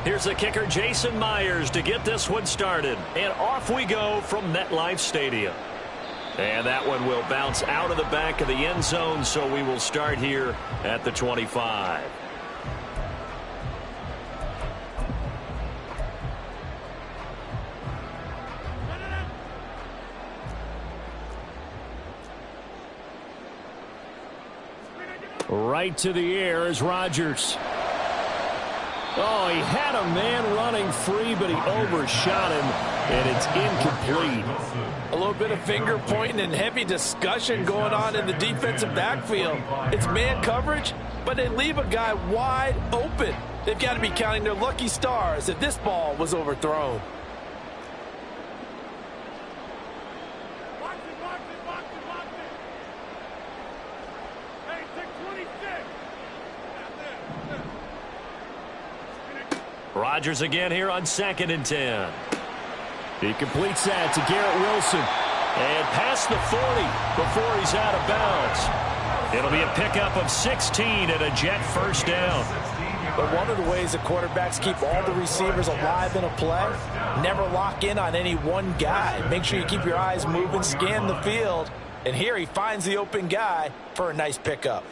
Here's the kicker, Jason Myers, to get this one started. And off we go from MetLife Stadium. And that one will bounce out of the back of the end zone, so we will start here at the 25. Right to the air is Rodgers. Oh, he had a man running free, but he overshot him, and it's incomplete. A little bit of finger pointing and heavy discussion going on in the defensive backfield. It's man coverage, but they leave a guy wide open. They've got to be counting their lucky stars that this ball was overthrown. Rodgers again here on 2nd and 10. He completes that to Garrett Wilson. And past the 40 before he's out of bounds. It'll be a pickup of 16 and a Jet first down. But one of the ways the quarterbacks keep all the receivers alive in a play, never lock in on any one guy. Make sure you keep your eyes moving, scan the field. And here he finds the open guy for a nice pickup.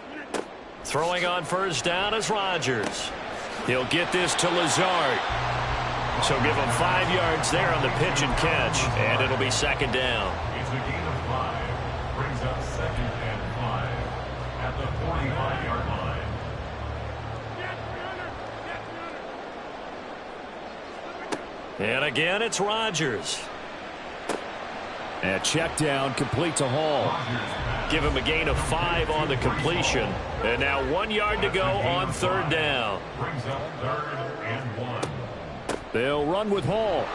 Throwing on first down is Rodgers. He'll get this to Lazard. So give him 5 yards there on the pitch and catch, and it'll be 2nd down. It's a gain of 5. Brings up 2nd and 5 at the 45-yard line. And again, it's Rodgers. And check down, complete to Hall. Give him a gain of 5 on the completion. And now 1 yard to go on 3rd down. Brings up 3rd and 1. They'll run with Hall.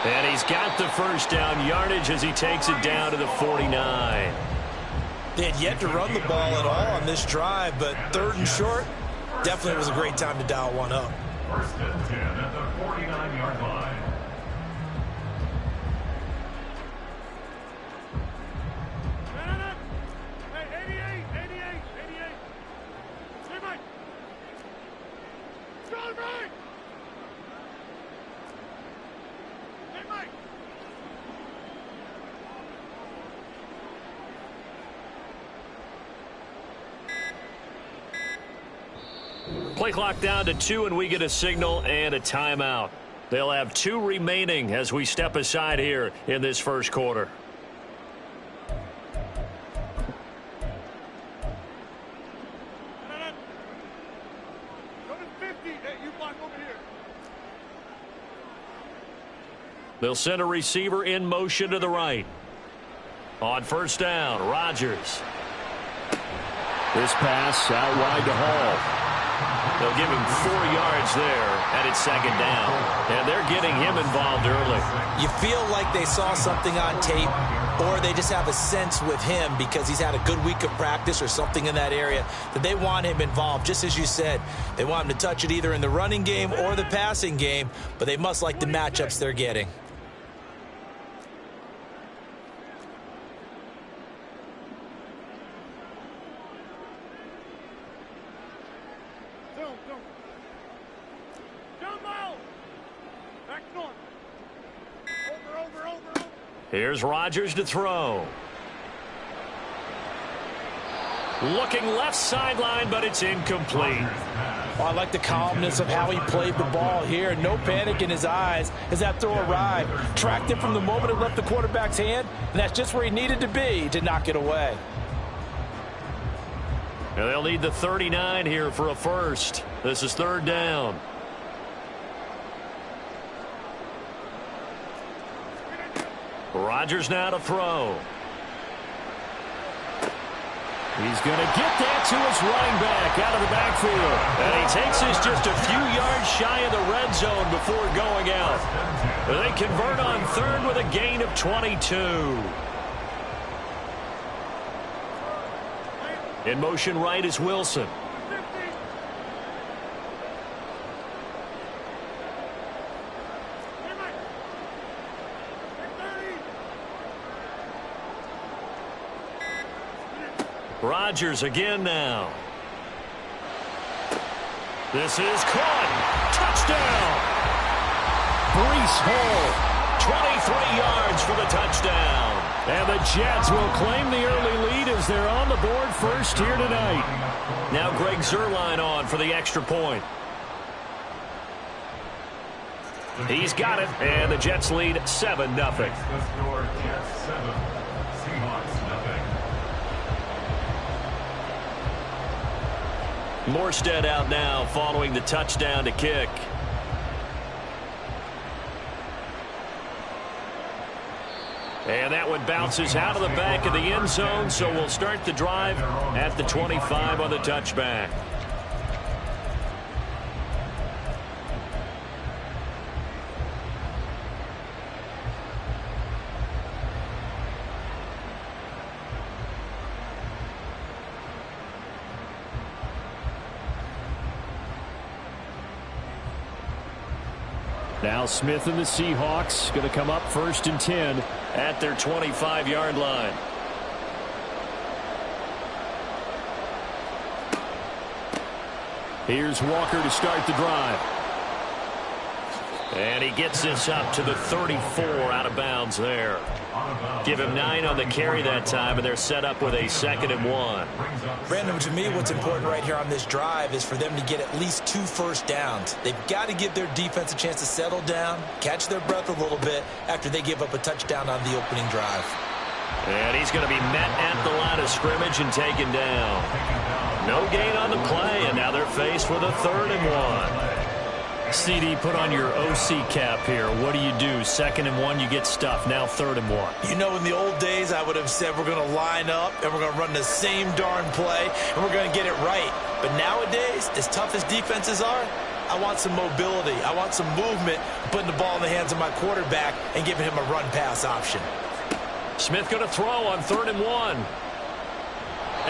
And he's got the first down yardage as he takes it down to the 49. They had yet to run the ball at all on this drive, but 3rd and short, definitely was a great time to dial one up. 1st and 10 at the 49-yard line. Play clock down to 2, and we get a signal and a timeout. They'll have 2 remaining as we step aside here in this first quarter. They'll send a receiver in motion to the right. On first down, Rodgers. This pass out wide to Hall. They'll give him 4 yards there, and it's 2nd down. And they're getting him involved early. You feel like they saw something on tape, or they just have a sense with him because he's had a good week of practice or something in that area that they want him involved. Just as you said, they want him to touch it either in the running game or the passing game, but they must like the matchups they're getting. Here's Rodgers to throw. Looking left sideline, but it's incomplete. Oh, I like the calmness of how he played the ball here. No panic in his eyes as that throw arrived. Tracked it from the moment it left the quarterback's hand, and that's just where he needed to be to knock it away. And they'll need the 39 here for a first. This is 3rd down. Rodgers now to throw. He's going to get that to his running back out of the backfield. And he takes this just a few yards shy of the red zone before going out. They convert on 3rd with a gain of 22. In motion right is Wilson. Rodgers again now. This is caught. Touchdown. Breece Hall. 23 yards for the touchdown. And the Jets will claim the early lead as they're on the board first here tonight. Now Greg Zuerlein on for the extra point. He's got it, and the Jets lead 7-0. Morstead out now following the touchdown to kick. And that one bounces out of the back of the end zone, so we'll start the drive at the 25 on the touchback. Now Smith and the Seahawks going to come up 1st and 10 at their 25-yard line. Here's Walker to start the drive. And he gets this up to the 34 out of bounds there. Give him 9 on the carry that time, and they're set up with a 2nd and 1. Brandon, to me, what's important right here on this drive is for them to get at least 2 first downs. They've got to give their defense a chance to settle down, catch their breath a little bit after they give up a touchdown on the opening drive. And he's going to be met at the line of scrimmage and taken down. No gain on the play, and now they're faced with a 3rd and 1. CD, put on your OC cap here. What do? 2nd and 1, you get stuffed. Now 3rd and 1. You know, in the old days, I would have said we're going to line up and we're going to run the same darn play and we're going to get it right. But nowadays, as tough as defenses are, I want some mobility. I want some movement, putting the ball in the hands of my quarterback and giving him a run-pass option. Smith going to throw on 3rd and 1.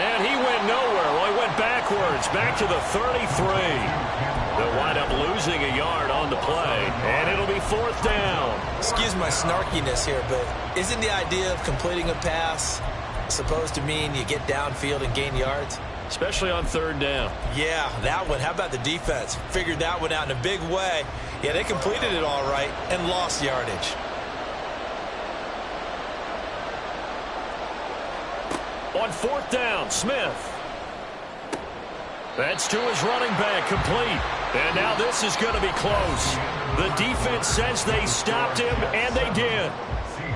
And he went nowhere. Well, he went backwards, back to the 33. They'll wind up losing a yard on the play, and it'll be 4th down. Excuse my snarkiness here, but isn't the idea of completing a pass supposed to mean you get downfield and gain yards? Especially on 3rd down. Yeah, that one. How about the defense? Figured that one out in a big way. Yeah, they completed it all right and lost yardage. On 4th down, Smith. That's to his running back, complete. And now this is going to be close. The defense says they stopped him, and they did.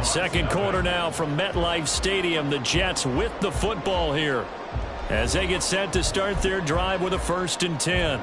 2nd quarter now from MetLife Stadium. The Jets with the football here as they get set to start their drive with a 1st and 10.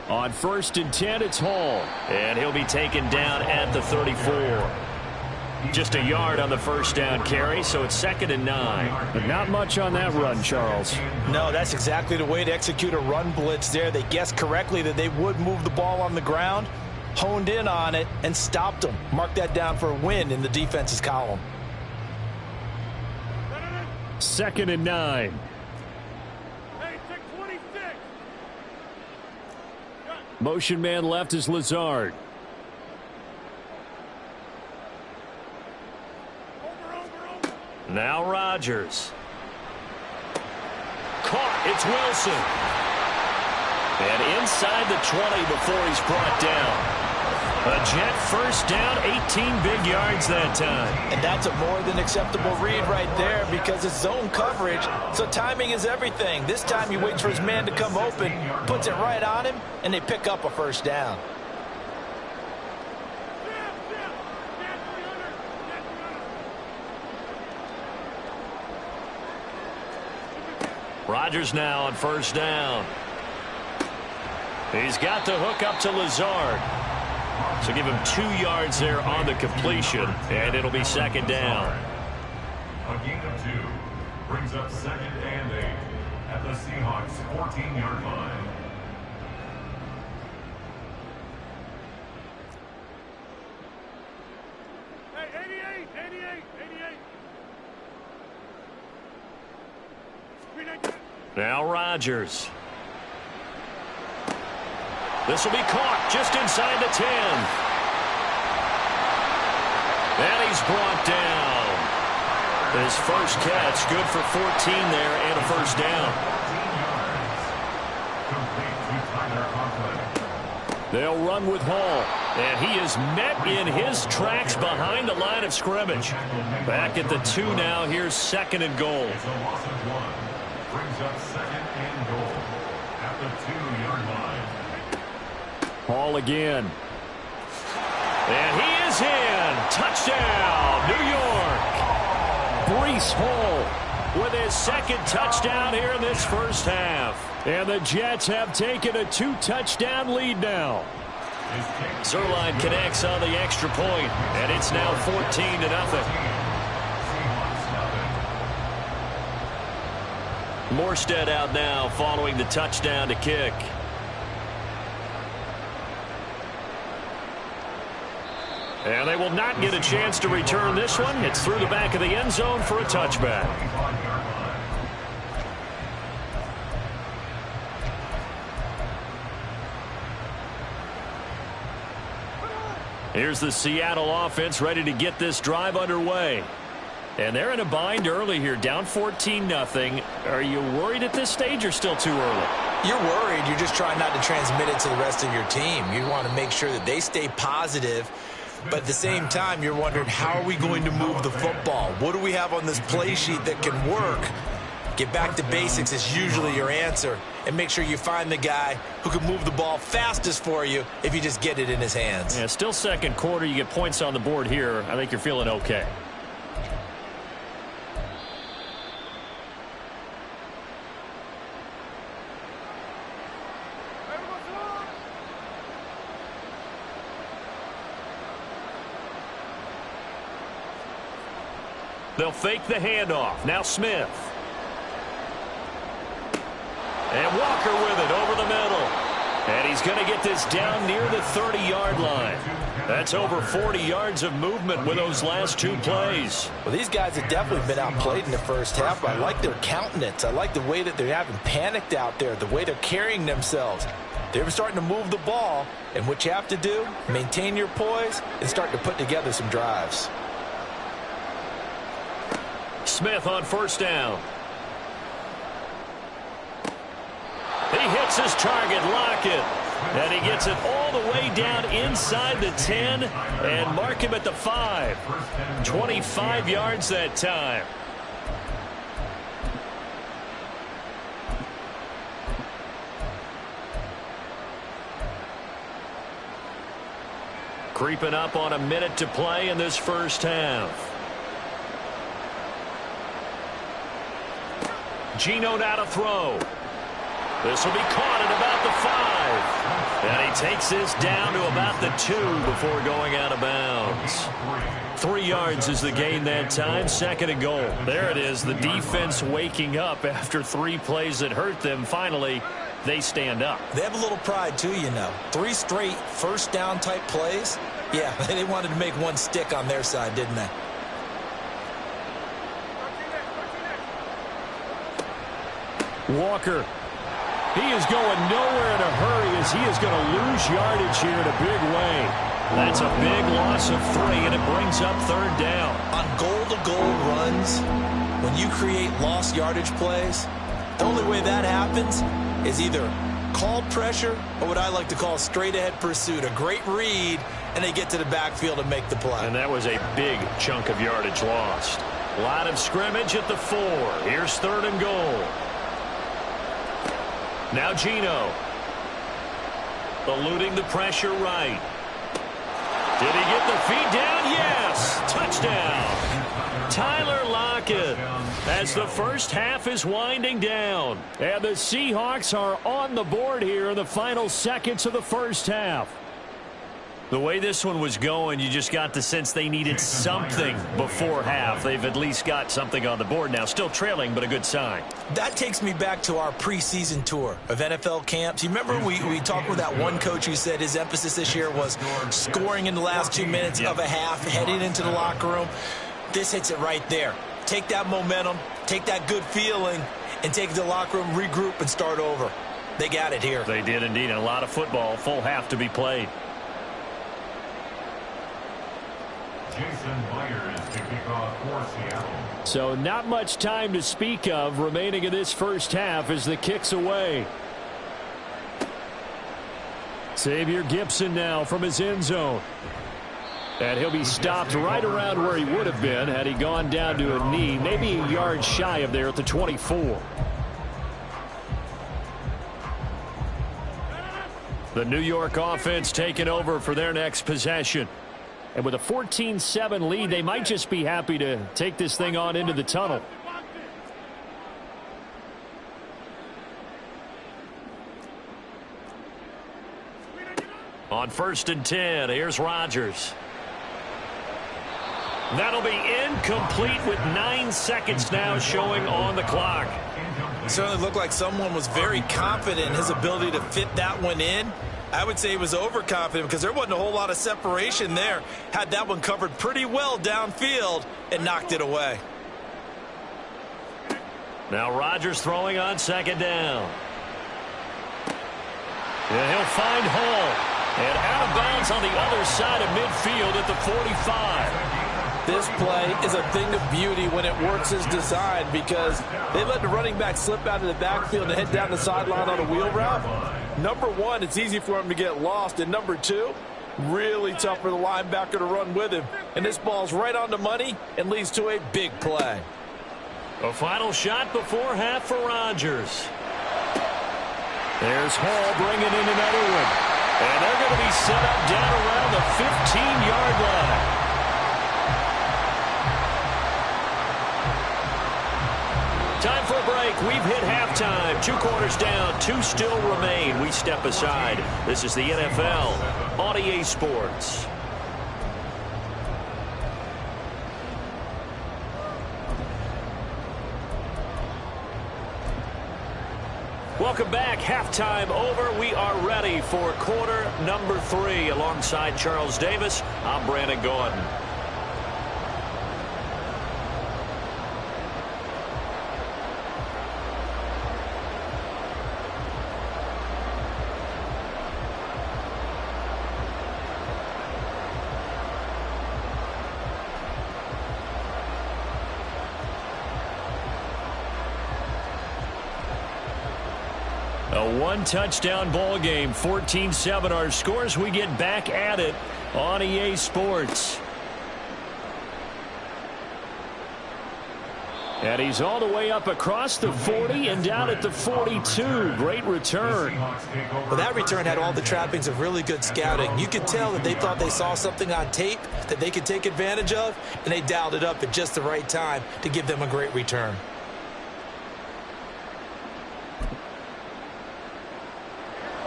On 1st and 10, it's Hall. And he'll be taken down at the 34. Just a yard on the 1st down carry, so it's 2nd and 9. But not much on that run, Charles. No, that's exactly the way to execute a run blitz there. They guessed correctly that they would move the ball on the ground, honed in on it, and stopped them. Mark that down for a win in the defense's column. 2nd and 9. Motion man left is Lazard. Now Rodgers. Caught. It's Wilson. And inside the 20 before he's brought down. A Jet 1st down, 18 big yards that time. And that's a more than acceptable read right there because it's zone coverage, so timing is everything. This time he waits for his man to come open, puts it right on him, and they pick up a 1st down. Rodgers now on 1st down. He's got the hook up to Lazard. So give him 2 yards there on the completion, and it'll be 2nd down. A gain of 2 brings up 2nd and 8 at the Seahawks 14-yard line. Hey, 88. Now Rodgers. This will be caught just inside the 10. And he's brought down. His first catch, good for 14 there and a first down. They'll run with Hall. And he is met in his tracks behind the line of scrimmage. Back at the 2 now. Here's 2nd and goal. It's a loss of 1. Brings up 2nd and goal at the 2-yard line. Hall again. And he is in. Touchdown, New York. Breece Hall with his 2nd touchdown here in this first half. And the Jets have taken a 2-touchdown lead now. Zerline connects on the extra point, and it's now 14-0. Morstead out now following the touchdown to kick. And they will not get a chance to return this one. It's through the back of the end zone for a touchback. Here's the Seattle offense ready to get this drive underway. And they're in a bind early here, down 14-0. Are you worried at this stage or still too early? You're worried. You're just trying not to transmit it to the rest of your team. You want to make sure that they stay positive. But at the same time, you're wondering, how are we going to move the football? What do we have on this play sheet that can work? Get back to basics is usually your answer. And make sure you find the guy who can move the ball fastest for you if you just get it in his hands. Yeah, still second quarter. You get points on the board here. I think you're feeling okay. They'll fake the handoff. Now Smith. And Walker with it over the middle. And he's going to get this down near the 30-yard line. That's over 40 yards of movement with those last 2 plays. Well, these guys have definitely been outplayed in the first half. I like their countenance. I like the way that they're having panicked out there, the way they're carrying themselves. They're starting to move the ball. And what you have to do, maintain your poise and start to put together some drives. Smith on first down. He hits his target, Lockett. And he gets it all the way down inside the 10 and mark him at the 5. 25 yards that time. Creeping up on a minute to play in this first half. Geno now to throw. This will be caught at about the 5. And he takes this down to about the 2 before going out of bounds. 3 yards is the gain that time. 2nd and goal. There it is. The defense waking up after 3 plays that hurt them. Finally, they stand up. They have a little pride too, you know. 3 straight first down type plays. Yeah, they wanted to make one stick on their side, didn't they? Walker. He is going nowhere in a hurry as he is going to lose yardage here in a big way. That's a big loss of 3, and it brings up 3rd down. On goal-to-goal runs, when you create lost yardage plays, the only way that happens is either called pressure or what I like to call straight-ahead pursuit. A great read, and they get to the backfield and make the play. And that was a big chunk of yardage lost. A lot of scrimmage at the 4. Here's 3rd and goal. Now Geno. Eluding the pressure right. Did he get the feet down? Yes! Touchdown! Tyler Lockett as the first half is winding down. And the Seahawks are on the board here in the final seconds of the first half. The way this one was going, you just got the sense they needed something before half. They've at least got something on the board now. Still trailing, but a good sign. That takes me back to our preseason tour of NFL camps. You remember we talked with that one coach who said his emphasis this year was scoring in the last 2 minutes of a half, heading into the locker room. This hits it right there. Take that momentum, take that good feeling, and take it to the locker room, regroup, and start over. They got it here. They did indeed. And a lot of football, full half to be played. Jason Myers to kick off for Seattle. So not much time to speak of remaining in this first half as the kick's away. Xavier Gipson now from his end zone. And he'll be stopped right around where he would have been had he gone down to a knee, maybe a yard shy of there at the 24. The New York offense taking over for their next possession. And with a 14-7 lead, they might just be happy to take this thing on into the tunnel. On 1st and 10, here's Rodgers. That'll be incomplete with 9 seconds now showing on the clock. It certainly looked like someone was very confident in his ability to fit that one in. I would say he was overconfident because there wasn't a whole lot of separation there. Had that one covered pretty well downfield and knocked it away. Now Rodgers throwing on 2nd down. And he'll find Hall. And out of bounds on the other side of midfield at the 45. This play is a thing of beauty when it works as designed because they let the running back slip out of the backfield and head down the sideline on a wheel route. Number one, it's easy for him to get lost. And number two, really tough for the linebacker to run with him. And this ball's right on the money and leads to a big play. A final shot before half for Rodgers. There's Hall bringing in another one. And they're going to be set up down around the 15-yard line. Time for a break. We've hit halftime. 2 quarters down. 2 still remain. We step aside. This is the NFL on EA Sports. Welcome back. Halftime over. We are ready for quarter number 3. Alongside Charles Davis, I'm Brandon Gordon. A 1-touchdown ball game, 14-7 our scores. We get back at it on EA Sports. And he's all the way up across the 40 and down at the 42. Great return. Well, that return had all the trappings of really good scouting. You could tell that they thought they saw something on tape that they could take advantage of, and they dialed it up at just the right time to give them a great return.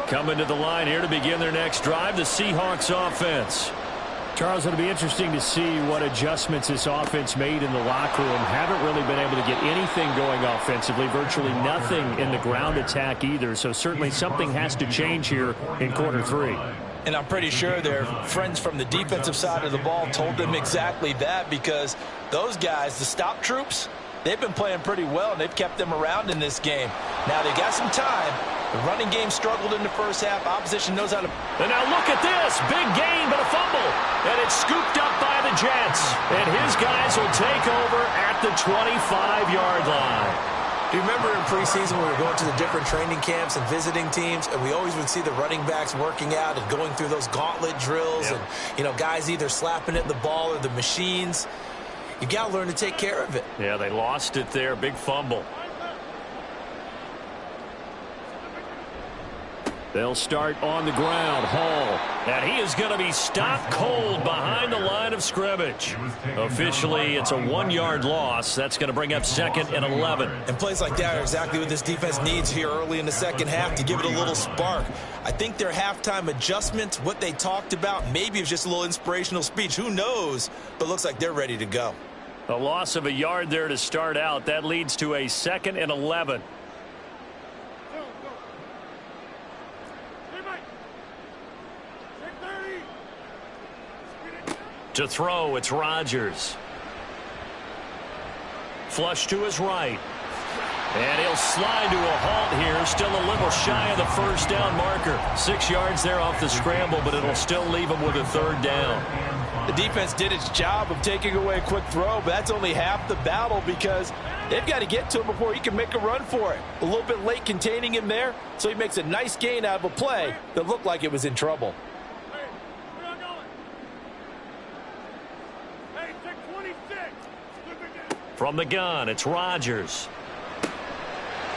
Coming to the line here to begin their next drive, the Seahawks offense. Charles, it'll be interesting to see what adjustments this offense made in the locker room. Haven't really been able to get anything going offensively, virtually nothing in the ground attack either. So certainly something has to change here in quarter 3. And I'm pretty sure their friends from the defensive side of the ball told them exactly that because those guys, the stop troops, they've been playing pretty well, and they've kept them around in this game. Now, they got some time. The running game struggled in the first half. Opposition knows how to... And now look at this. Big gain, but a fumble. And it's scooped up by the Jets. And his guys will take over at the 25-yard line. Do you remember in preseason when we were going to the different training camps and visiting teams, and we always would see the running backs working out and going through those gauntlet drills, and, you know, guys either slapping at the ball or the machines. You got to learn to take care of it. Yeah, they lost it there. Big fumble. They'll start on the ground. Hall. And he is going to be stopped cold behind the line of scrimmage. Officially, it's a 1-yard loss. That's going to bring up 2nd and 11. And plays like that are exactly what this defense needs here early in the second half to give it a little spark. I think their halftime adjustments, what they talked about, maybe it was just a little inspirational speech. Who knows? But looks like they're ready to go. A loss of a yard there to start out. That leads to a 2nd and 11. To throw, it's Rodgers. Flush to his right. And he'll slide to a halt here. Still a little shy of the first down marker. 6 yards there off the scramble, but it'll still leave him with a 3rd down. The defense did its job of taking away a quick throw, but that's only half the battle because they've got to get to him before he can make a run for it. A little bit late containing him there, so he makes a nice gain out of a play that looked like it was in trouble. From the gun, it's Rodgers.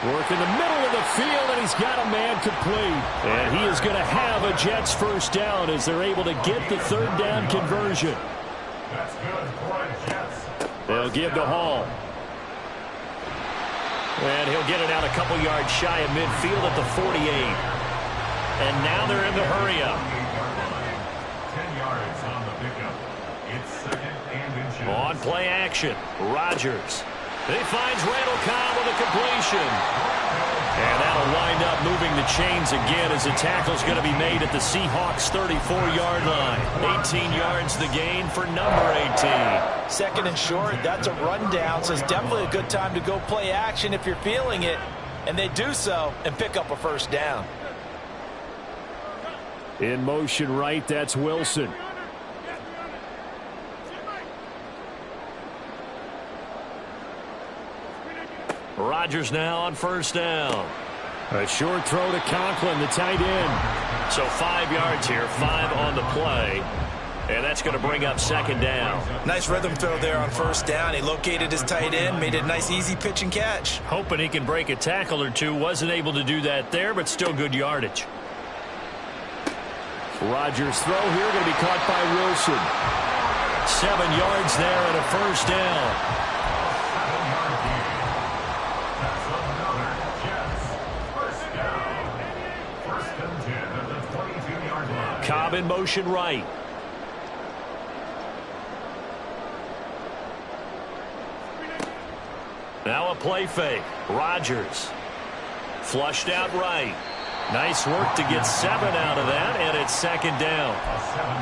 Work in the middle of the field, and he's got a man complete. And he is going to have a Jets first down as they're able to get the third down conversion. That's good for a Jets. They'll give to Hall. And he'll get it out a couple yards shy of midfield at the 48. And now they're in the hurry-up. 10 yards on the pickup. It's second and inches. On play action, Rodgers. He finds Randall Cobb with a completion. And that'll wind up moving the chains again as the tackle's going to be made at the Seahawks' 34-yard line. 18 yards the gain for number 18. Second and short, that's a rundown, so it's definitely a good time to go play action if you're feeling it. And they do so and pick up a first down. In motion right, that's Wilson. Rodgers now on first down. A short throw to Conklin, the tight end. So 5 yards here, 5 on the play. And that's going to bring up second down. Nice rhythm throw there on first down. He located his tight end, made it a nice easy pitch and catch. Hoping he can break a tackle or two. Wasn't able to do that there, but still good yardage. Rodgers' throw here going to be caught by Wilson. 7 yards there and a first down. Cobb in motion right. Now a play fake. Rodgers. Flushed out right. Nice work to get 7 out of that, and it's second down.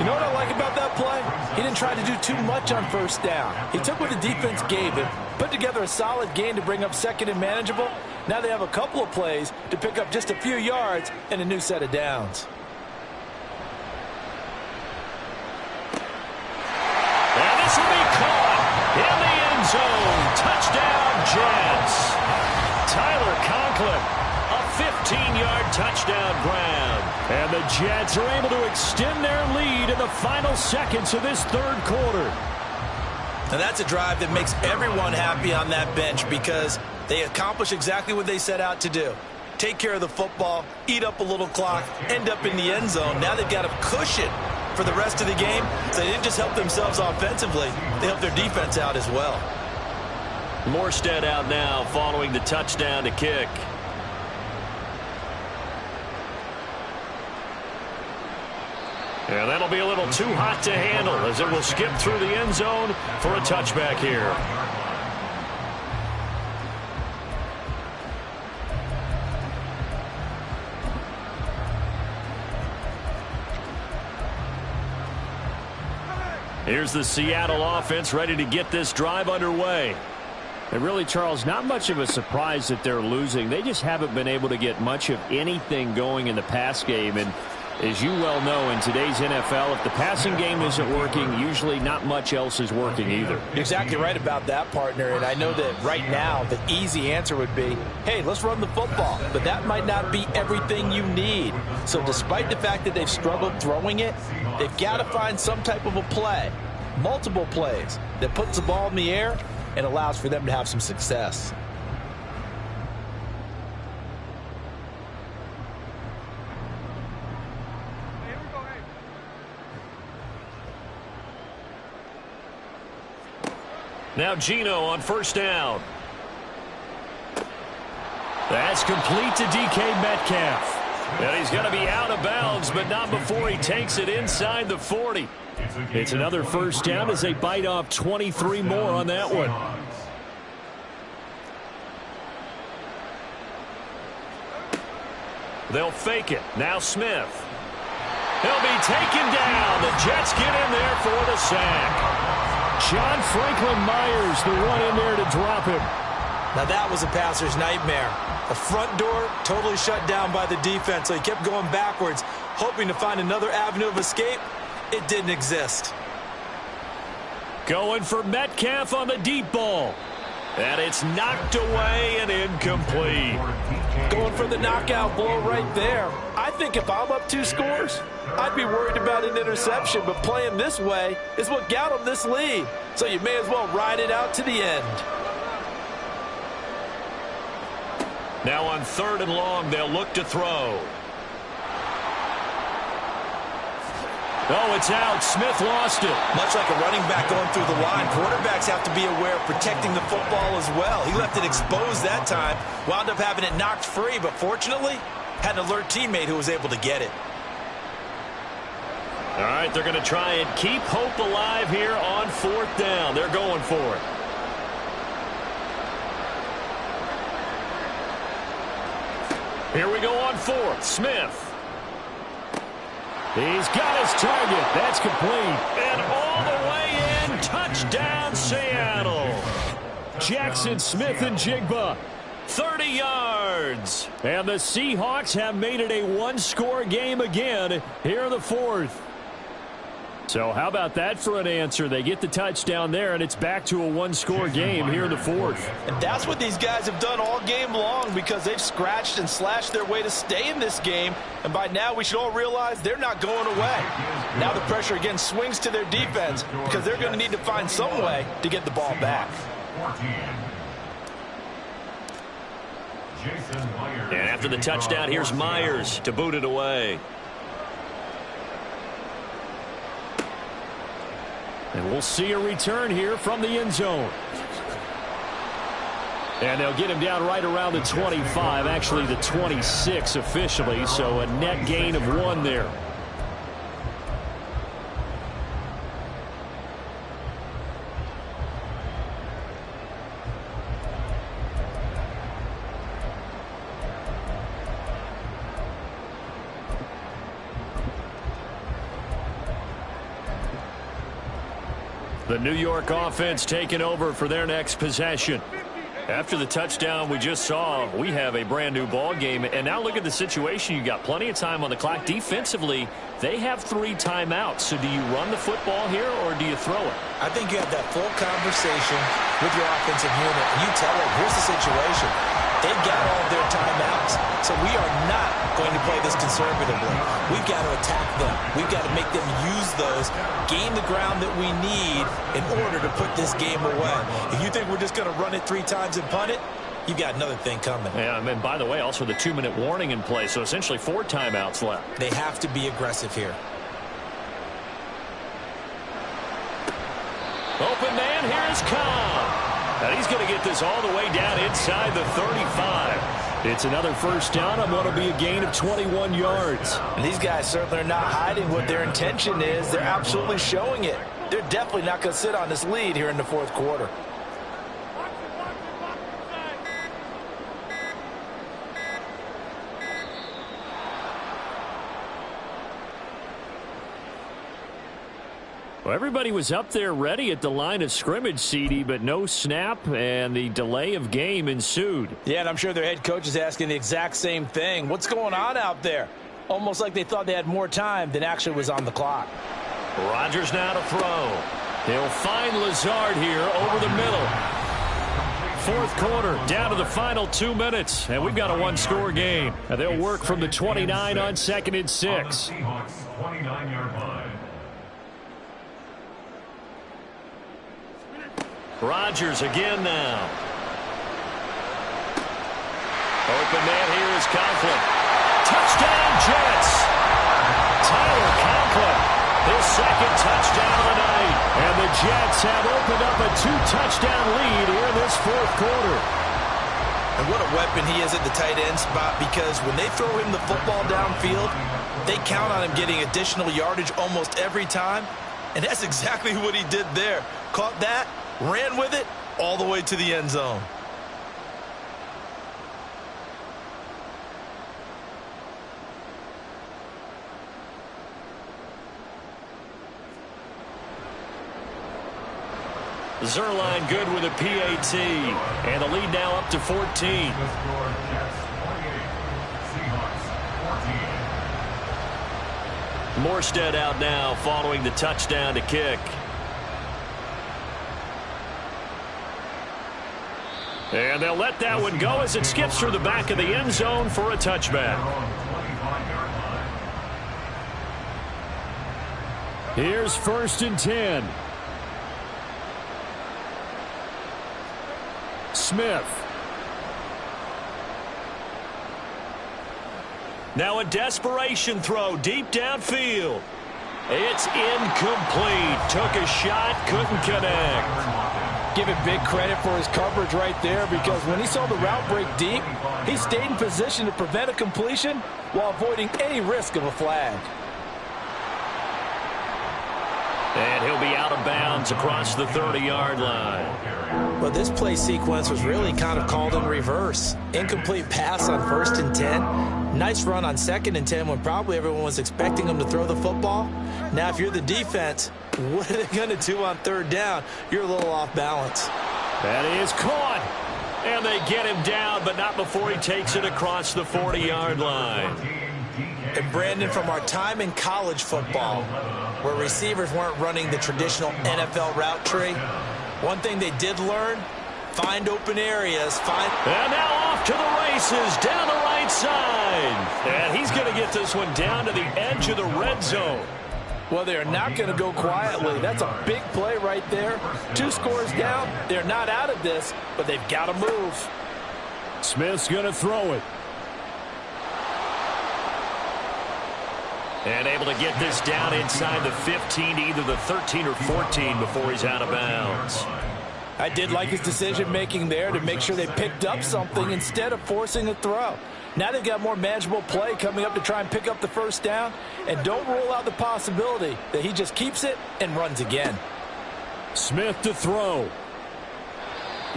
You know what I like about that play? He didn't try to do too much on first down. He took what the defense gave him, put together a solid gain to bring up second and manageable. Now they have a couple of plays to pick up just a few yards and a new set of downs. And this will be caught in the end zone. Touchdown, Jets. Tyler Conklin. A 15-yard touchdown grab. And the Jets are able to extend their lead in the final seconds of this third quarter. And that's a drive that makes everyone happy on that bench because they accomplish exactly what they set out to do. Take care of the football, eat up a little clock, end up in the end zone. Now they've got a cushion for the rest of the game. So they didn't just help themselves offensively, they helped their defense out as well. Morstead out now following the touchdown to kick. And that'll be a little too hot to handle as it will skip through the end zone for a touchback here. Here's the Seattle offense ready to get this drive underway. And really, Charles, not much of a surprise that they're losing. They just haven't been able to get much of anything going in the pass game. And as you well know, in today's NFL, if the passing game isn't working, usually not much else is working either. You're exactly right about that, partner. And I know that right now the easy answer would be, hey, let's run the football. But that might not be everything you need. So despite the fact that they've struggled throwing it, they've got to find some type of a play, multiple plays, that puts the ball in the air and allows for them to have some success. Now Geno on first down. That's complete to DK Metcalf. And he's going to be out of bounds, but not before he takes it inside the 40. It's another first down as they bite off 23 more on that one. They'll fake it. Now Smith. He'll be taken down. The Jets get in there for the sack. John Franklin Myers, the one in there to drop him. Now that was a passer's nightmare. The front door totally shut down by the defense, so he kept going backwards, hoping to find another avenue of escape. It didn't exist. Going for Metcalf on the deep ball. And it's knocked away and incomplete. Going for the knockout blow right there. I think if I'm up 2 scores, I'd be worried about an interception, but playing this way is what got him this lead. So you may as well ride it out to the end. Now on 3rd and long, they'll look to throw. Oh, it's out. Smith lost it. Much like a running back going through the line, quarterbacks have to be aware of protecting the football as well. He left it exposed that time, wound up having it knocked free, but fortunately, had an alert teammate who was able to get it. All right, they're going to try and keep hope alive here on 4th down. They're going for it. Here we go on 4th. Smith. He's got his target. That's complete. And all the way in. Touchdown, Seattle. Jackson Smith and Jigba. 30 yards. And the Seahawks have made it a 1-score game again here in the 4th. So how about that for an answer? They get the touchdown there, and it's back to a 1-score game here in the 4th. And that's what these guys have done all game long because they've scratched and slashed their way to stay in this game. And by now, we should all realize they're not going away. Now the pressure again swings to their defense because they're going to need to find some way to get the ball back. And after the touchdown, here's Myers to boot it away. And we'll see a return here from the end zone. And they'll get him down right around the 25, actually the 26 officially, so a net gain of 1 there. The New York offense taking over for their next possession. After the touchdown we just saw, we have a brand new ball game. And now look at the situation. You got plenty of time on the clock. Defensively, they have 3 timeouts. So do you run the football here or do you throw it? I think you have that full conversation with your offensive unit, and you tell them, here's the situation. They've got all of their timeouts, so we are not going to play this conservatively. We've got to attack them. We've got to make them use those, gain the ground that we need in order to put this game away. If you think we're just going to run it 3 times and punt it, you've got another thing coming. Yeah, and by the way, also the 2-minute warning in play, so essentially 4 timeouts left. They have to be aggressive here. Open man, here's Cobb. And he's going to get this all the way down inside the 35. It's another first down on what will be a gain of 21 yards. And these guys certainly are not hiding what their intention is. They're absolutely showing it. They're definitely not going to sit on this lead here in the 4th quarter. Well, everybody was up there ready at the line of scrimmage, CD, but no snap, and the delay of game ensued. Yeah, and I'm sure their head coach is asking the exact same thing. What's going on out there? Almost like they thought they had more time than actually was on the clock. Rodgers now to throw. He'll find Lazard here over the middle. 4th quarter, down to the final 2 minutes, and we've got a 1-score game. And they'll work from the 29 on 2nd and 6. Seahawks 29-yard line. Rodgers again now. Open man here is Conklin. Touchdown Jets. Tyler Conklin, his 2nd touchdown of the night. And the Jets have opened up a 2-touchdown lead here in this 4th quarter. And what a weapon he is at the tight end spot, because when they throw him the football downfield, they count on him getting additional yardage almost every time. And that's exactly what he did there. Caught that, ran with it all the way to the end zone. Zerline good with a PAT. And the lead now up to 14. The score, Jets 28, Seahawks 14. Morstead out now following the touchdown to kick. And they'll let that one go as it skips through the back of the end zone for a touchback. Here's 1st and 10. Smith. Now a desperation throw deep downfield. It's incomplete. Took a shot, couldn't connect. Give him big credit for his coverage right there, because when he saw the route break deep, he stayed in position to prevent a completion while avoiding any risk of a flag. And he'll be out of bounds across the 30-yard line. Well, this play sequence was really kind of called in reverse. Incomplete pass on 1st and 10. Nice run on 2nd and 10 when probably everyone was expecting him to throw the football. Now, if you're the defense, what are they going to do on 3rd down? You're a little off balance. That is caught. And they get him down, but not before he takes it across the 40-yard line. And Brandon, from our time in college football, where receivers weren't running the traditional NFL route tree, one thing they did learn, find open areas. And now off to the races, down the right side. And he's going to get this one down to the edge of the red zone. Well, they're not going to go quietly. That's a big play right there. 2 scores down. They're not out of this, but they've got to move. Smith's going to throw it. And able to get this down inside the 15, either the 13 or 14 before he's out of bounds. I did like his decision-making there to make sure they picked up something instead of forcing a throw. Now they've got more manageable play coming up to try and pick up the 1st down. And don't rule out the possibility that he just keeps it and runs again. Smith to throw.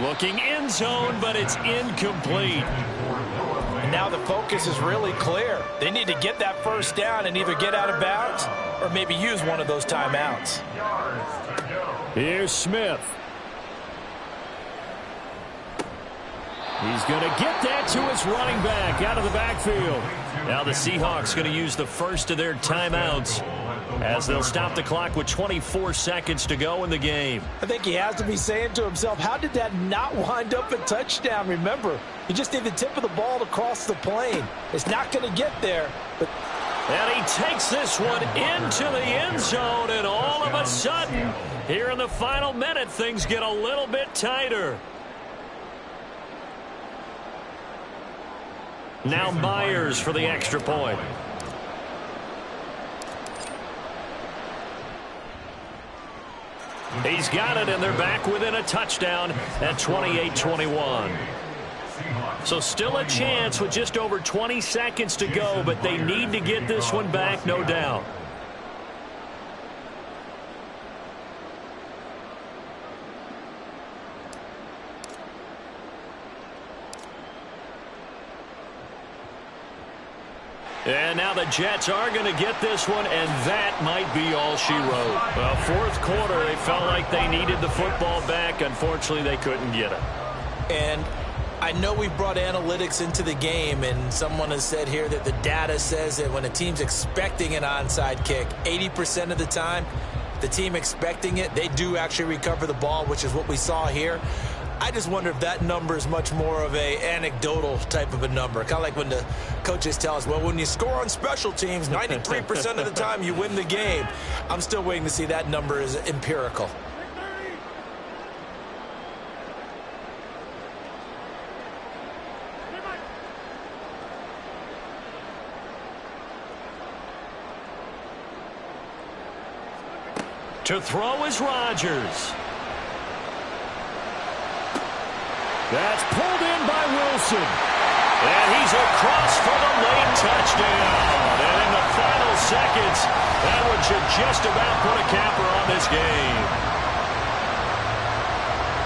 Looking end zone, but it's incomplete. And now the focus is really clear. They need to get that 1st down and either get out of bounds or maybe use one of those timeouts. Here's Smith. He's going to get that to his running back out of the backfield. Now the Seahawks going to use the first of their timeouts as they'll stop the clock with 24 seconds to go in the game. I think he has to be saying to himself, how did that not wind up a touchdown? Remember, you just need the tip of the ball to cross the plane. It's not going to get there. But and he takes this one into the end zone, and all of a sudden, here in the final minute, things get a little bit tighter. Now Myers for the extra point. He's got it, and they're back within a touchdown at 28-21. So still a chance with just over 20 seconds to go, but they need to get this one back, no doubt. And now the Jets are going to get this one, and that might be all she wrote. Well, 4th quarter, they felt like they needed the football back. Unfortunately, they couldn't get it. And I know we brought analytics into the game, and someone has said here that the data says that when a team's expecting an onside kick, 80% of the time, the team expecting it, they do actually recover the ball, which is what we saw here. I just wonder if that number is much more of a anecdotal type of a number. Kind of like when the coaches tell us, well, when you score on special teams, 93% of the time you win the game. I'm still waiting to see that number is empirical. To throw is Rodgers. That's pulled in by Wilson. And he's across for the late touchdown. And in the final seconds, that one should just about put a capper on this game.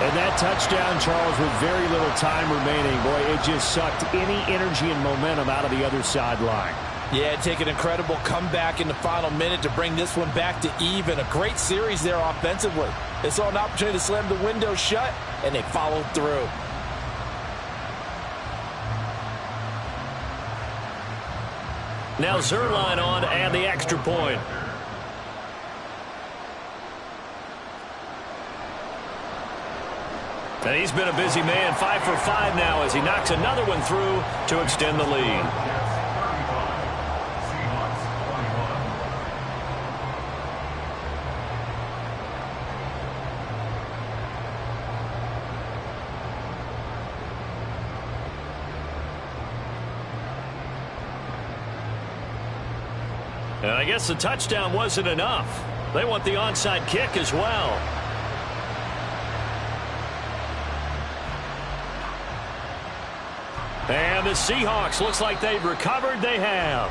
And that touchdown, Charles, with very little time remaining, boy, it just sucked any energy and momentum out of the other sideline. Yeah, take an incredible comeback in the final minute to bring this one back to even. A great series there offensively. They saw an opportunity to slam the window shut, and they followed through. Now Zerline on and the extra point. And he's been a busy man, 5 for 5 now as he knocks another one through to extend the lead. And I guess the touchdown wasn't enough. They want the onside kick as well. And the Seahawks, looks like they've recovered. They have.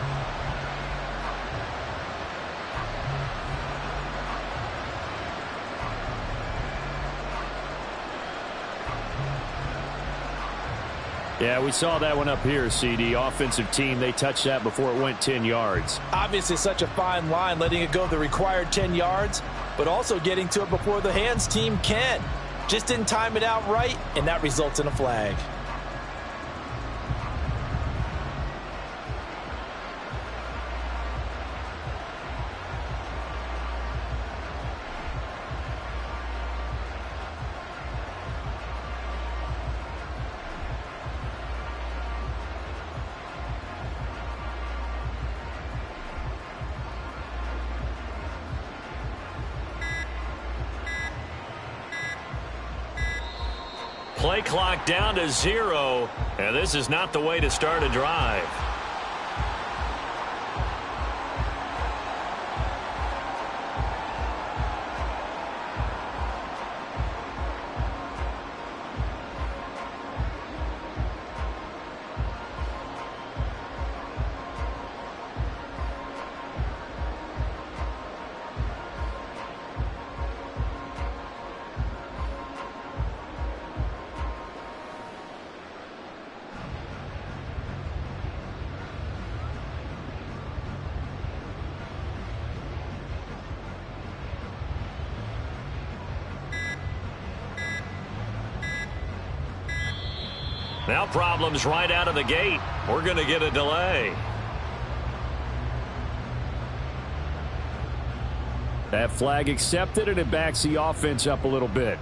Yeah, we saw that one up here, CD. Offensive team, they touched that before it went 10 yards. Obviously, such a fine line, letting it go the required 10 yards, but also getting to it before the hands team can. Just didn't time it out right, and that results in a flag. Play clock down to 0, and this is not the way to start a drive. Now problems right out of the gate. We're going to get a delay. That flag accepted, and it backs the offense up a little bit.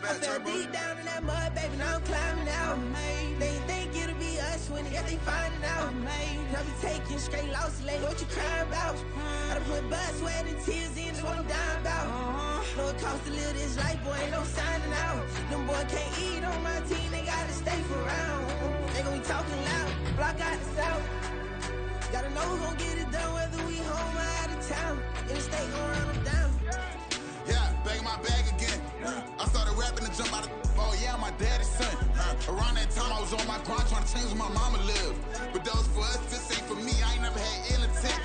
I fell deep down in that mud, baby, now I'm climbing out. They think it'll be us when they finding out. I be taking straight losses, like what you crying about? I done put blood, sweat, and tears in, that's what I'm dying about. Know it costs to live this life, boy, ain't no signing out. Them boy can't eat on my team, they gotta stay for round. They gon' be talking loud, block out the south. Gotta know who gon' get it done, whether we home or out of town. In the state, gon' run them down. Yeah, back in my bag again. I started rapping to jump out of oh yeah, I'm my daddy's son. Around that time I was on my grind trying to change where my mama lived. But that was for us, this ain't for me. I ain't never had ill intent.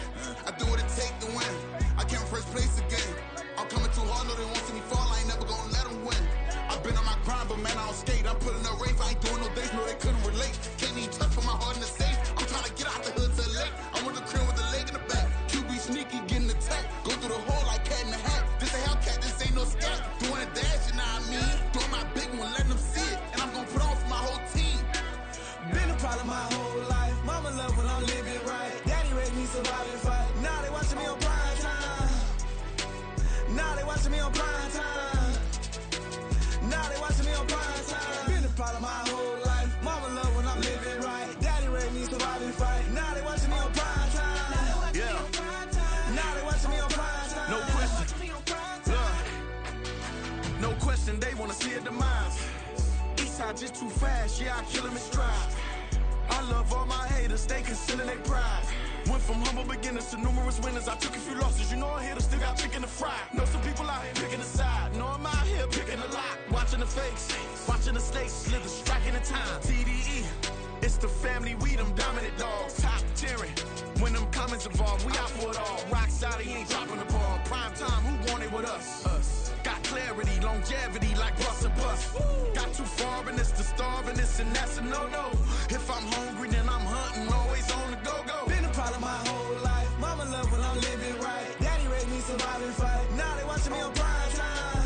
I do what it take to win. I came in first place again. I'm coming too hard, no they won't see me fall. I ain't never gonna let them win. I've been on my grind, but man I don't skate. I'm putting up race, I ain't doing no days, no they couldn't relate. Can't even touch for my heart in the safe. I'm trying to get out the hood to the lake. I'm with the crib with the leg in the back. QB sneaky, getting attacked. Go through the hole like cat in the hat. This a Hellcat, this ain't no scat. Doing a dash, you know what I mean? Doing my big one, letting them see it. And I'm gonna put on for my whole team. Been a problem my whole life. Mama love when I'm living right. Daddy raised me survive and fight. Now they watching me on prime time. Now they watching me on prime time. Now they watching me on prime time. Been a problem my whole life. Mama love when I'm living right. Daddy raised me survive and fight. Now they watching me on prime time. Yeah. Now they watching me on prime time. No question. Look. No question, they wanna see a demise. Southside just too fast, yeah, I kill him in stride. I love all my haters, they concealing their pride. Went from humble beginners to numerous winners. I took a few losses, you know I'm here to still got chicken to fry. Know some people out here picking a side, know I'm out here picking a lot. Watching the fakes, watching the stakes, slither, striking the time. TDE, it's the family, we them dominant dogs. Top tiering, when them comments involved, we out for it all. Rock solid, he ain't dropping the ball. Prime time, who want it with us? Us. Got clarity, longevity, like bust and bust. Got too far and it's the starving, this and that's a no-no. If I'm hungry, then I'm hunting, always on the go-go. Been a problem my whole life. Mama love when I'm living right. Daddy raised me survive and fight. Now they watching me on prime time.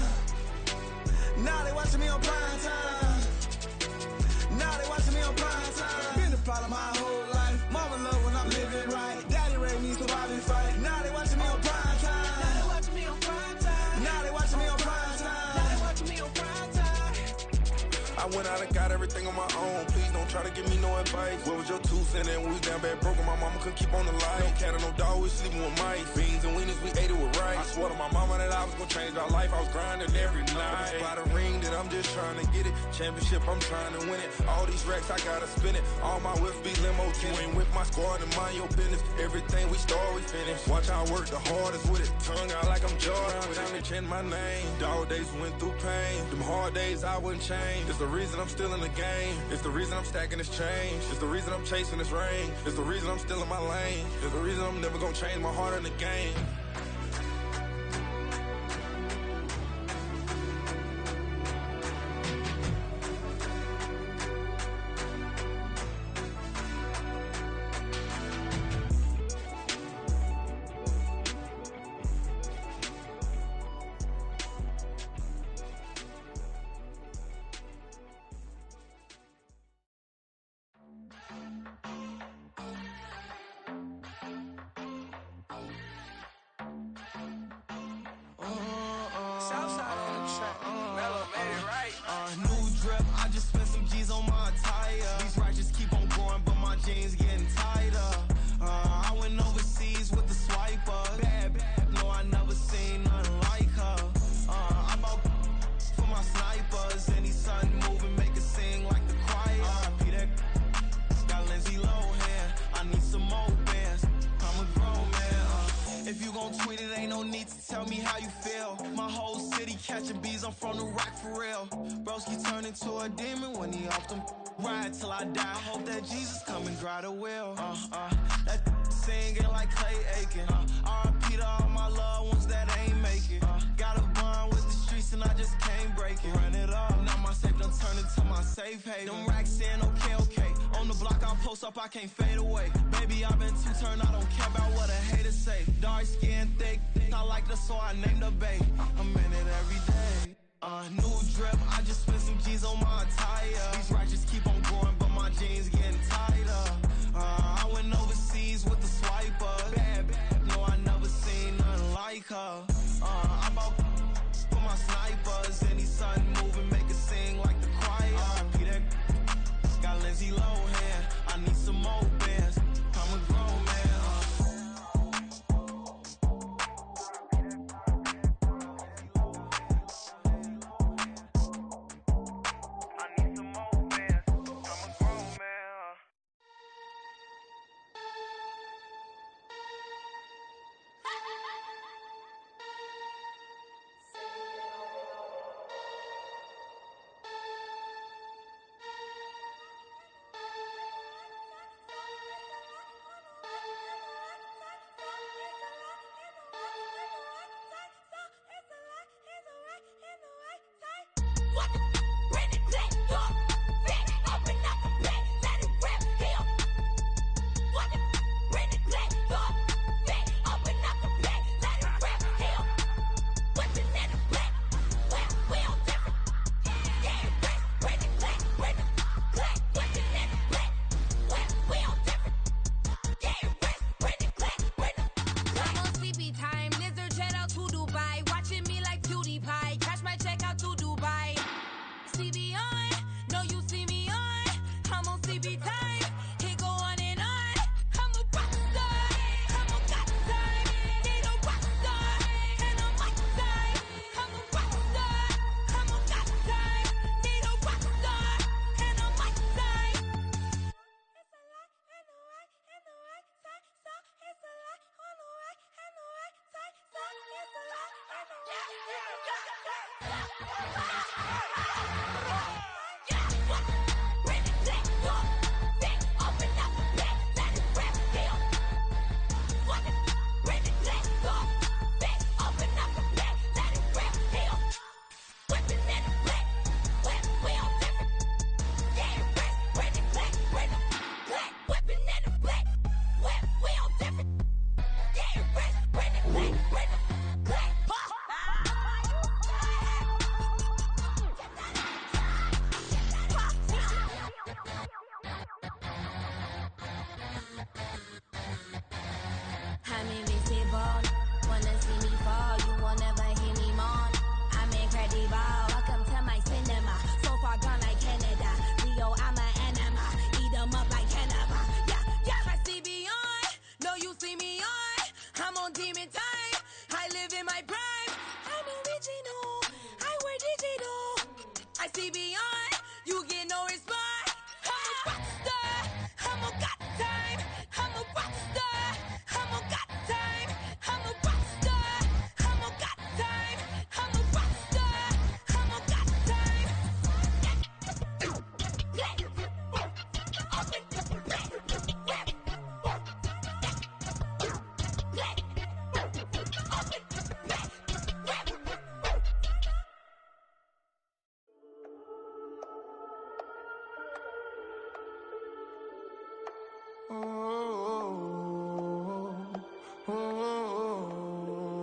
Now they watching me on prime time. Now they watching me on prime time. Been a problem my whole life. Mama love when I'm living right. Daddy raised me survive and fight. Now they watching me on prime time. Now they watching me on prime time. Now they watching me on prime time. Now they watching me on prime time. I went out and got everything on my own. Please don't try to give me no advice. What was your 2 cents and we was down bad broke and my mama couldn't keep on the light. No cat or no dog, we sleeping with mice. Beans and wieners, we ate it with rice. I swore to my mama that I was gonna change our life. I was grinding every night. By the ring that I'm just trying to get it. Championship, I'm trying to win it. All these racks, I gotta spin it. All my whips be limo. You ain't with my squad and mind your business. Everything we start, we finish. Watch how I work the hardest with it. Tongue out like I'm Jordan. Time to change my name. Dog days went through pain. Them hard days I wouldn't change. It's the reason I'm still in the game. It's the reason I'm stacking this change. It's the reason I'm chasing this ring. It's the reason I'm still in my lane. It's the reason I'm never gonna change my heart in the game. Southside on the track. Mellow made it right. New drip, I just spent some G's on my attire. These racks just keep on growing, but my jeans getting tighter. I went overseas with the swiper. Bad, bad, no, I never seen nothing like her. I bought for my snipers. Any sun moving, make it sing like the choir. RIP that got Lindsay Lohan. I need some more bands. I'm a grown man. If you gon' tweet it, ain't no need to tell me how you feel. My whole city catching bees, I'm from the rock for real. Broski turned into a demon when he off them. Ride till I die. I hope that Jesus come and dry the wheel. That singing like Clay Aiken. RIP to all my loved ones that ain't make it. Got a bond with the streets and I just can't break it. Run it up, now my safe done turned into my safe haven. Them racks in, okay, okay. On the block I post up, I can't fade away. Baby, I've been too turned, I don't care about what a hater say. Dark skin, thick, I like the so I named the babe. I'm in it every day. New drip, I just spent some G's on my attire. These racks just keep on growing, but my jeans getting tighter. I went overseas with the swiper. Bad, bad, no, I never seen nothing like her. I bought for my snipers. Any sun moving, make it sing like the choir. RIP that got Lindsay Lohan. I need some more bands. I'm a grown man.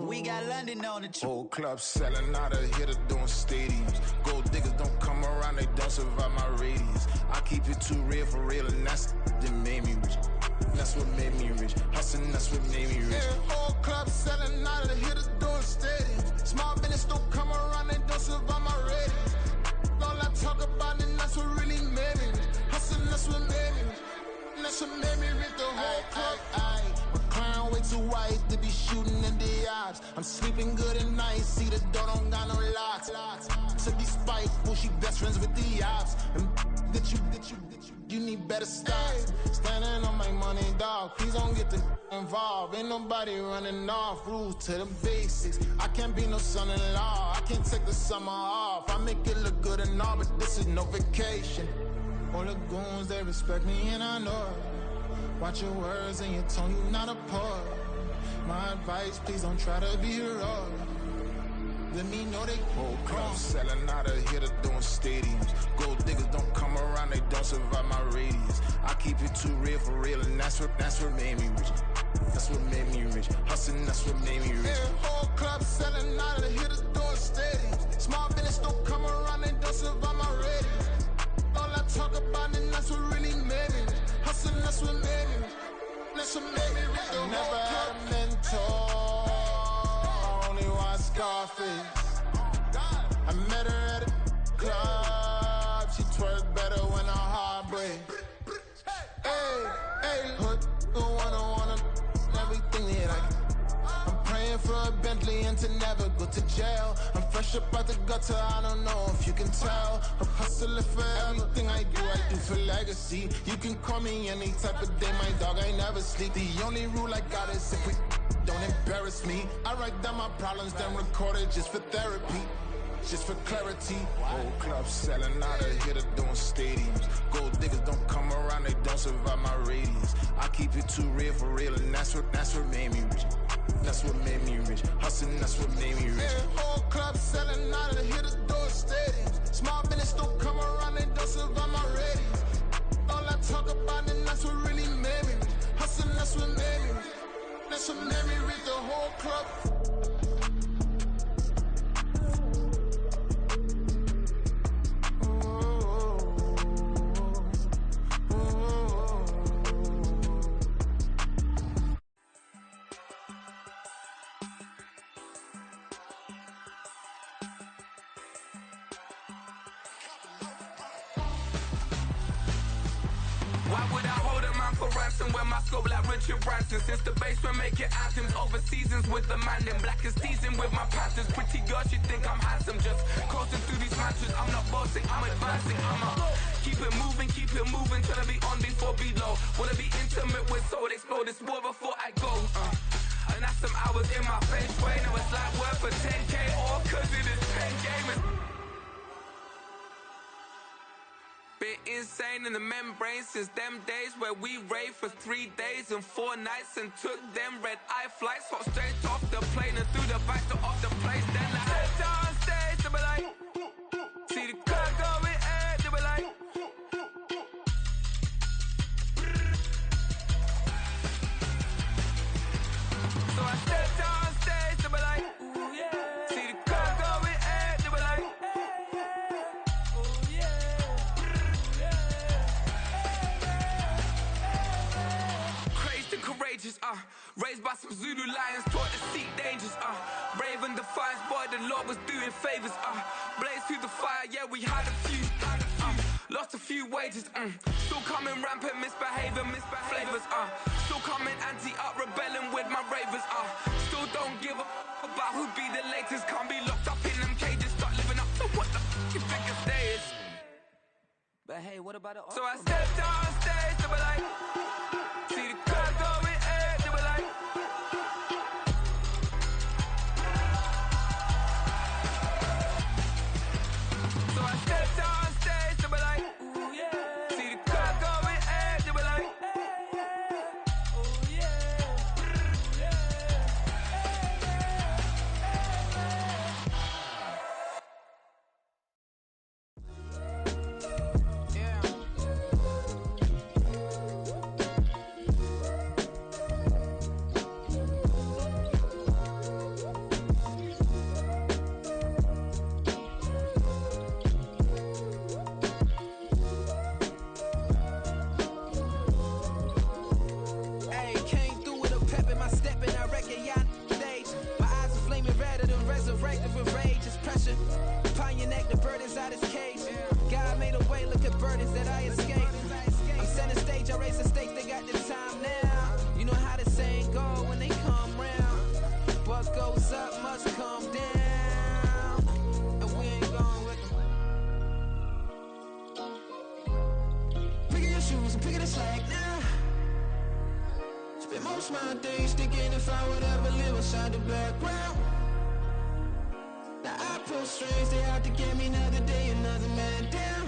We got London on the Whole club selling out of hitter doing stadiums. Gold diggers don't come around, they don't survive my radius. I keep it too real for real, and that's that made me rich. That's what made me rich. Hustling, that's what made me rich. Yeah, whole club selling out of hitters doing stadiums. Small business don't come around, they don't survive my radius. All I talk about, and that's what really made me rich. Hustling, that's what made me rich. And that's what made me rich. The whole club. McLaren way too white to be shooting in the odds. I'm sleeping good at night, see the door don't got no locks. To be spiteful, she best friends with the ops. And you need better stocks. Standing on my money, dog. Please don't get the involved. Ain't nobody running off. Rules to the basics. I can't be no son-in-law. I can't take the summer off. I make it look good and all, but this is no vacation. All the goons, they respect me and I know it. Watch your words and your tone, you not a poet. My advice, please don't try to be heroic. Let me know they whole club selling out of hitter doing stadiums. Gold diggers don't come around, they don't survive my radius. I keep it too real for real, and that's what made me rich. That's what made me rich. Hustling, that's what made me rich. Yeah, whole club selling out of hitters doing stadiums. Small business don't come around, they don't survive my radius. All I talk about, and that's what really made me rich. Hustling, that's what made me rich. That's what made me rich. I never had a mentor. I only watch Scarface. I met her at a club. She twerk better when her heart breaks. Hey, hood, wanna everything that I get. I'm praying for a Bentley and to never go to jail. I'm fresh up out the gutter, I don't know if you can tell. I'm hustling for everything I do for legacy. You can call me any type of day, my dog, I never sleep. The only rule I got is if we don't embarrass me. I write down my problems, then record it just for therapy. Just for clarity. Whole club selling out of hitter doing stadiums. Gold diggers don't come around, they don't survive my radius. I keep it too real for real, and that's what made me rich. That's what made me rich. Hustling, that's what made me rich. Yeah, whole club selling out of hitters doing stadiums. Small business don't come around, they don't survive my radius. All I talk about, and that's what really made me rich. Hustling, that's what made me rich. That's what made me rich. The whole club. When my scope like Richard Branson. Since the basement making anthems over seasons with the man in black is teasing with my panthers. Pretty girl, she think I'm handsome. Just coasting through these matches. I'm not bossing, I'm advancing. I'ma keep it moving till I be on before below. Wanna be intimate with soul, explore this war before I go. And that's some hours in my face. Wait, now it's like work for 10K or cause it is insane in the membrane since them days where we raved for 3 days and 4 nights and took them red-eye flights, hot straight off the plane and through the back door of the place. Then I stepped on stage, they were like, see the crowd going ahead, they were like, so I stepped on stage, they were like, ooh yeah, see the crowd going ahead, they were like, ooh yeah. Crazed and courageous, raised by some Zulu lions, taught to seek dangers, brave and defiant, boy, the Lord was doing favors, blaze through the fire, yeah, we had a few, lost a few wages, still coming rampant, misbehaving, flavors, still coming anti-up, rebelling with my ravers, still don't give a about who be the latest, can't be locked up in them cages, start living up to what the you think it stays. But hey, what about it? So I stepped on stage, they were like, see the crowd going ahead, they were like, so I stepped on stage, they were like, ooh yeah, see the crowd going ahead, they were like, ooh yeah. Hey, came through with a pep in my step and I reckon y'all stage. My eyes are flaming redder than resurrected with rage. It's pressure upon your neck, the bird is out his cage. God made a way, look at burdens that I escaped. I'm setting stage, I raise the stakes, they got the time now. You know how the saying go when they come round. What goes up must come down. And we ain't going with them. Picking your shoes and picking the slack now. Spend most of my days thinking if I would ever live inside the background. Now I pull strings, they out to get me another day, another man down.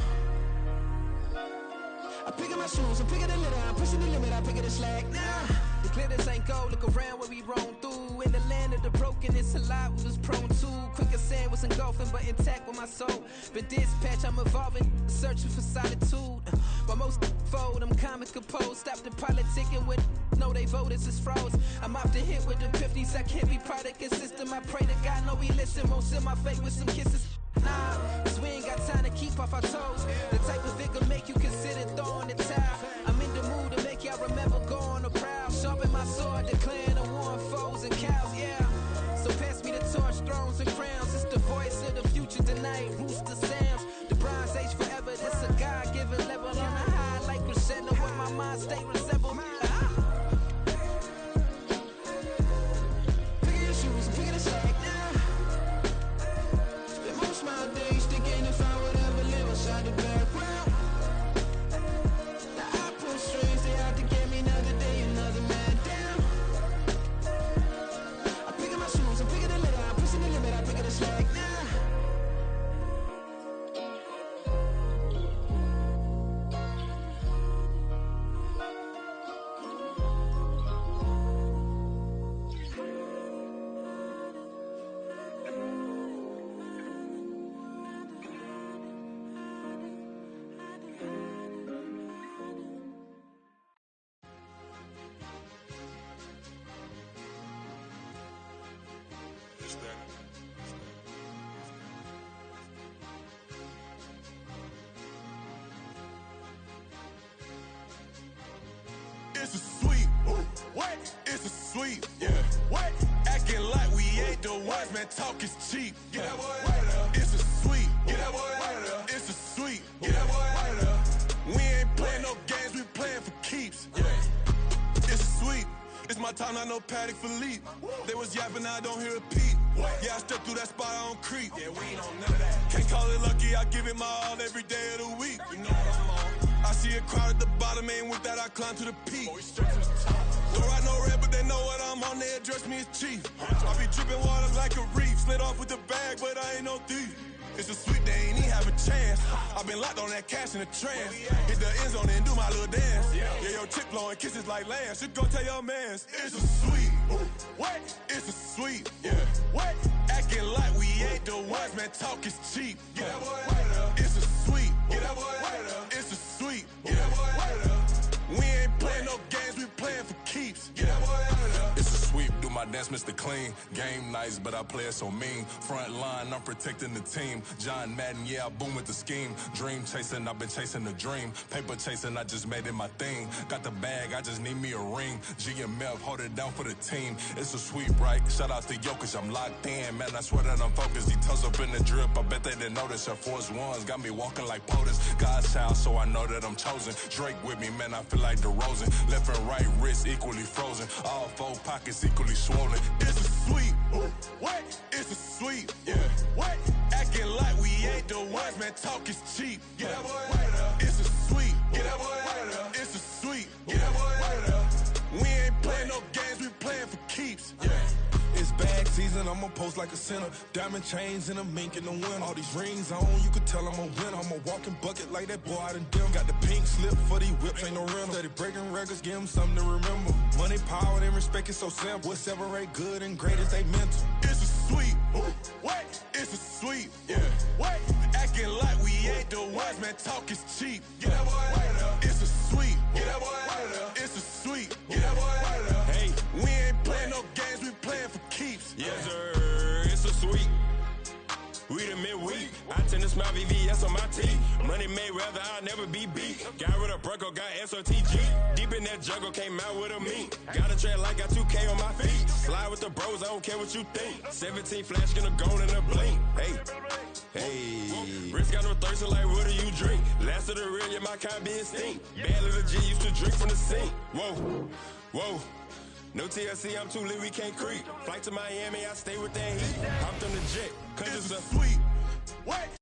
I'm picking my shoes, I'm picking the litter, I'm pushing the limit, I'm picking the slack now. The glitters ain't gold, look around where we roam through. In the land of the broken, it's a lot we was prone to. Quicker sand was engulfing, but intact with my soul. Been dispatched, I'm evolving, searching for solitude. While most fold, I'm comic composed. Stop the politicking with no, they voters is froze. I'm off the hit with the 50s, I can't be product and system. I pray to God, no, we listen. Won't send my fate with some kisses. Nah, cause we ain't got time to keep off our toes. The type of vigor make you consider throwing the towel. I'm in the mood to make y'all remember going to proud. Sharpen my sword, declaring the war on foes and cows, yeah. So pass me the torch, thrones and crowns. It's the voice of the future tonight, rooster sounds. The bronze age forever, this a God-given level. On a high like crescendo, where my mind state resemble. Picking your shoes and picking the slack now. Spend most of my days thinking if I would ever live inside the background. Now I pull strings, they out to get me another day, another man down. I'm picking my shoes, I'm picking the litter, I'm pushing the limit, I'm picking the slack now. It's a sweet. What? It's a sweet. Yeah. What? Acting like we ain't the ones, man. Talk is cheap. Get that boy out of there. It's a sweet. Get that boy out of there. It's a sweet. Get that boy out of there. We ain't playing no games, we playing for keeps. Yeah. It's sweet. It's my time, not no Paddock Philippe. They was yapping, I don't hear a peep. Yeah, I step through that spot, I don't creep. Yeah, we ain't on none of that. Can't call it lucky, I give it my all every day of the week. You know what I'm on. I see a crowd at the bottom, and with that I climb to the peak. Don't ride no red, but they know what I'm on, they address me as chief. I be dripping water like a reef, slid off with the bag, but I ain't no thief. It's a sweep, they ain't even have a chance. I've been locked on that cash in the trance. Hit the end zone and do my little dance. Yeah, your chick blowing kisses like Lance. You go tell your mans. It's a sweep. What? It's a sweep. Yeah. What? Acting like we ain't the ones, man. Talk is cheap. Get that boy right up. It's a sweep. Get that boy right up. It's a sweep. Get that boy right up. We ain't playing no games, we playing for keeps. Get that boy right up. It's a sweep, do my dance, Mr. Clean. Game nice, but I play it so mean. Front line, I'm protecting the team. John Madden, yeah, I boom with the scheme. Dream chasing, I've been chasing the dream. Paper chasing, I just made it my thing. Got the bag, I just need me a ring. GMF, hold it down for the team. It's a sweep, right? Shout out to Jokic, I'm locked in. Man, I swear that I'm focused. He toes up in the drip, I bet they didn't notice. Air Force Ones got me walking like POTUS. God's child, so I know that I'm chosen. Drake with me, man, I feel like DeRozan. Left and right wrist equally frozen. All four pockets equally swollen. It's a sweep. What? It's a sweep. Yeah. What? Acting like we ain't the ones, man. Talk is cheap. Get that boy right up. It's a sweep. Get that boy right up. It's a sweep. Get that boy right up. We ain't playing no games, we playing for keeps. Yeah. It's bag season, I'ma post like a sinner. Diamond chains and a mink in the wind. All these rings on, you could tell I'm a winner. I'm a walking bucket like that boy out in dim. Got the pink slip for these whips, ain't no rental. Steady breaking records, give them something to remember. Money, power, and respect is so simple. What separate good and great is they mental. It's a sweep. What? It's a sweep. Yeah. What? Acting like we ain't the ones, man. Talk is cheap. Get that boy right up. It's a sweep. Get that boy right up. It's a sweep. Get that boy right up. Hey, we ain't playing no games, we playing for keeps. Yes, sir. It's a sweep. We the midweek. I tend to smile VVS on my teeth. Money made rather I'll never be beat. Got rid of Bronco, got SOTG. Deep in that jungle, came out with a meat. Got a track like got 2K on my feet. Slide with the bros, I don't care what you think. 17 flash, gonna go in a blink. Hey. Wrist got no thirst, like what do you drink? Last of the real, yeah, my kind be extinct. Bad little G used to drink from the sink. Whoa. No TLC, I'm too lit, we can't creep. Flight to Miami, I stay with that heat. Hopped on the jet, cause it's a sweep. What?